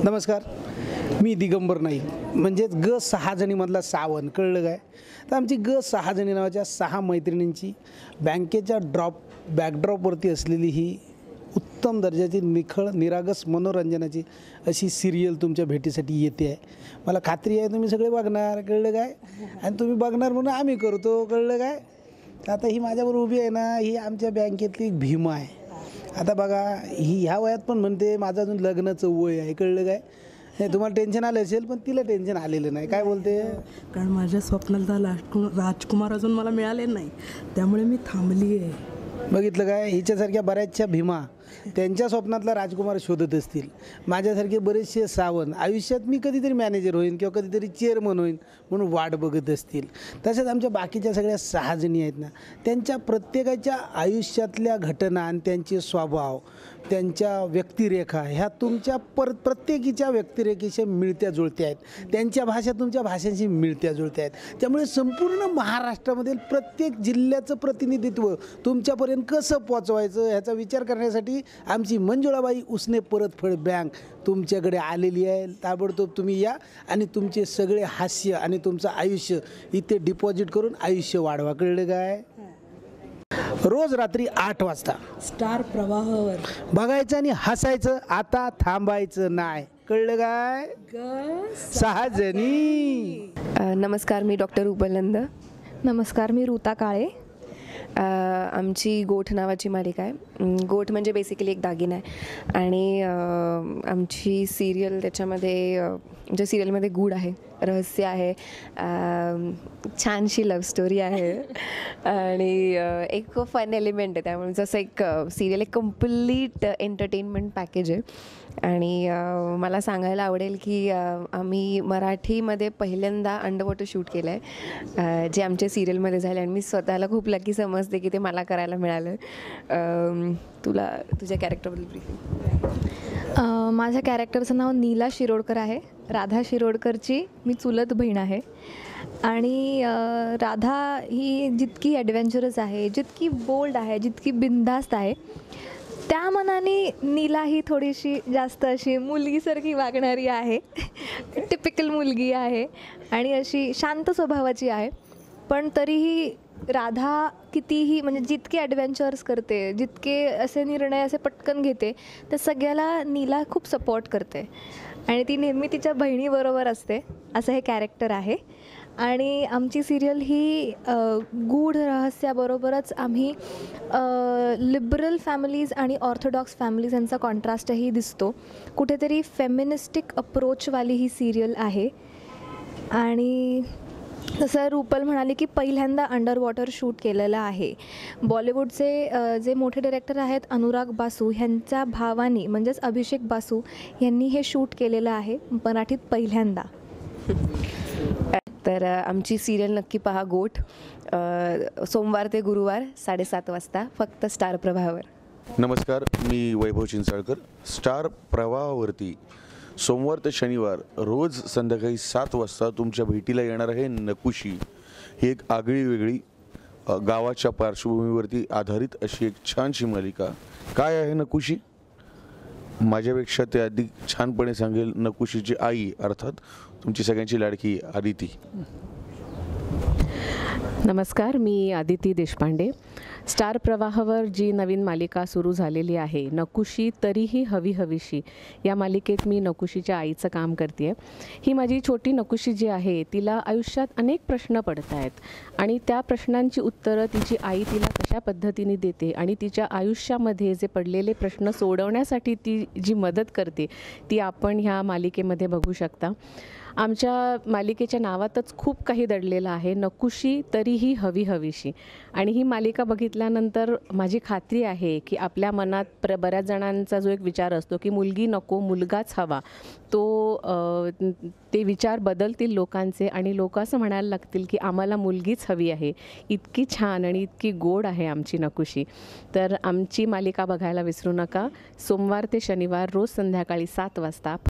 नमस्कार, मी दिगंबर नाईक, म्हणजेच ग 6 जणीमधला सावन. कळलं काय? तर आमची ग 6 जणी नावाच्या 6 मैत्रिणींची बँकेच्या बॅकड्रॉपवरती असलेली ही उत्तम दर्जाची निखळ निरागस मनोरंजनाची अशी सिरियल तुमच्या भेटीसाठी येते आहे. मला खात्री आहे तुम्ही सगळे बघणार. कळलं काय? आणि तुम्ही बघणार म्हणून आम्ही करतो. कळलं काय? तर आता ही माझ्याबरोबर उभी आहे ना, ही आमच्या बँकेतली एक भीमा आहे. आता बघा, ही ह्या वयात पण म्हणते माझं अजून लग्नाचं वय आहे. कळलं काय? नाही, तुम्हाला टेन्शन आलं असेल, पण तिला टेन्शन आलेलं नाही. काय बोलते? कारण माझ्या स्वप्नातला राजकुमार अजून मला मिळाले नाही, त्यामुळे मी थांबली आहे. बघितलं काय? हिच्यासारख्या बऱ्याचशा भीमा त्यांच्या स्वप्नातला राजकुमार शोधत असतील. माझ्यासारखे बरेचसे सावन आयुष्यात मी कधीतरी मॅनेजर होईन किंवा कधीतरी चेअरमन होईन म्हणून वाट बघत असतील. तसेच आमच्या बाकीच्या सगळ्या 6 जणी आहेत ना, त्यांच्या प्रत्येकाच्या आयुष्यातल्या घटना आणि त्यांचे स्वभाव, त्यांच्या व्यक्तिरेखा ह्या तुमच्या प्रत्येकीच्या व्यक्तिरेखेशी मिळत्या जुळत्या आहेत. त्यांच्या भाषा तुमच्या भाषांशी मिळत्या जुळत्या आहेत. त्यामुळे संपूर्ण महाराष्ट्रामधील प्रत्येक जिल्ह्याचं प्रतिनिधित्व तुमच्यापर्यंत कसं पोचवायचं ह्याचा विचार करण्यासाठी आमची मंजुळाबाई उसने परतफेड बँक तुमच्याकडे आलेली आहे. ताबडतोब तुम्ही या आणि तुमचे सगळे हास्य आणि तुमचं आयुष्य इथे डिपॉझिट करून आयुष्य वाढवा. कळलं काय? रोज रात्री 8 वाजता स्टार प्रवाहावर बघायचं आणि हसायचं. आता थांबायचं नाही. कळलं काय? 6 जणी. नमस्कार, मी डॉक्टर उपलंद. नमस्कार, मी ऋता काळे. आमची गोठ नावाची मालिका आहे. गोठ म्हणजे बेसिकली एक दागिना आहे आणि आमची सिरियल त्याच्यामध्ये म्हणजे सिरियलमध्ये गूढ आहे, रहस्य आहे, छानशी लव्ह स्टोरी आहे आणि एक फन एलिमेंट आहे. त्यामुळे जसं एक सिरियल एक कम्प्लीट एंटरटेनमेंट पॅकेज आहे. आणि मला सांगायला आवडेल की आम्ही मराठीमध्ये पहिल्यांदा अंडरवॉटर शूट केलं आहे, जे आमच्या सिरियलमध्ये झालं आणि मी स्वतःला खूप लकी समजते की ते मला करायला मिळालं. तुला तुझ्या कॅरेक्टरबद्दल ब्रीफिंग. माझ्या कॅरेक्टरचं नाव नीला शिरोडकर आहे. राधा शिरोडकरची मी चुलत बहीण आहे. आणि राधा ही जितकी ॲडव्हेंचरस आहे, जितकी बोल्ड आहे, जितकी बिनधास्त आहे, त्या मनाने नीला ही थोडीशी जास्त अशी मुलगीसारखी वागणारी आहे. टिपिकल मुलगी आहे आणि अशी शांत स्वभावाची आहे. पण तरीही राधा कितीही म्हणजे जितके ॲडव्हेंचर्स करते, जितके असे निर्णय असे पटकन घेते, त्या सगळ्याला नीला खूप सपोर्ट करते आणि ती नेहमी तिच्या बहिणीबरोबर असते. असं हे कॅरेक्टर आहे. आणि आमची सिरियल ही गूढ रहस्याबरोबरच आम्ही लिबरल फॅमिलीज आणि ऑर्थोडॉक्स फॅमिलीज यांचा कॉन्ट्रास्टही दिसतो. कुठेतरी फेमिनिस्टिक अप्रोचवाली ही सिरियल आहे. आणि जसं रुपल म्हणाले की पहिल्यांदा अंडर वॉटर शूट केलेलं आहे. बॉलिवूडचे जे मोठे डायरेक्टर आहेत अनुराग बासू ह्यांच्या भावानी म्हणजेच अभिषेक बासू यांनी हे शूट केलेलं आहे मराठीत पहिल्यांदा. तर आमची सिरियल नक्की पहा गोठ, सोमवार ते गुरुवार 7:30 वाजता फक्त स्टार प्रवाहावर. नमस्कार, मी वैभव चिंचाळकर. स्टार प्रवाहावरती सोमवार ते शनिवार रोज संध्याकाळी 7 वाजता तुमच्या भेटीला येणार आहे नकुशी. ही एक आगळी वेगळी गावाच्या पार्श्वभूमीवरती आधारित अशी एक छानशी मालिका. काय आहे नकुशी? माझ्यापेक्षा ते अधिक छानपणे सांगेल नकुशीची आई, अर्थात तुमची सगळ्यांची लाडकी आदिती. नमस्कार, मी आदिती देशपांडे. स्टार प्रवाहावर जी नवीन मालिका सुरू झालेली आहे नकुशी तरीही हवी हवीशी, या मालिकेत मी नकुशीच्या आईचं काम करते आहे. ही माझी छोटी नकुशी जी आहे तिला आयुष्यात अनेक प्रश्न पडत आहेत आणि त्या प्रश्नांची उत्तरं तिची आई तिला कशा पद्धतीने देते आणि तिच्या आयुष्यामध्ये जे पडलेले प्रश्न सोडवण्यासाठी ती जी मदत करते ती आपण ह्या मालिकेमध्ये बघू शकता. आमच्या मालिकेच्या नावातच खूप काही दडलेलं आहे, नकुशी तरीही हवी हवीशी. आणि ही मालिका बघितल्यानंतर माझी खात्री आहे की आपल्या मनात बऱ्याच जणांचा जो एक विचार असतो की मुलगी नको मुलगाच हवा, ते विचार बदलतील लोकांचे आणि लोक असं म्हणायला लागतील की आम्हाला मुलगीच हवी आहे. इतकी छान आणि इतकी गोड आहे आमची नकुशी. तर आमची मालिका बघायला विसरू नका. सोमवार ते शनिवार रोज संध्याकाळी 7 वाजता.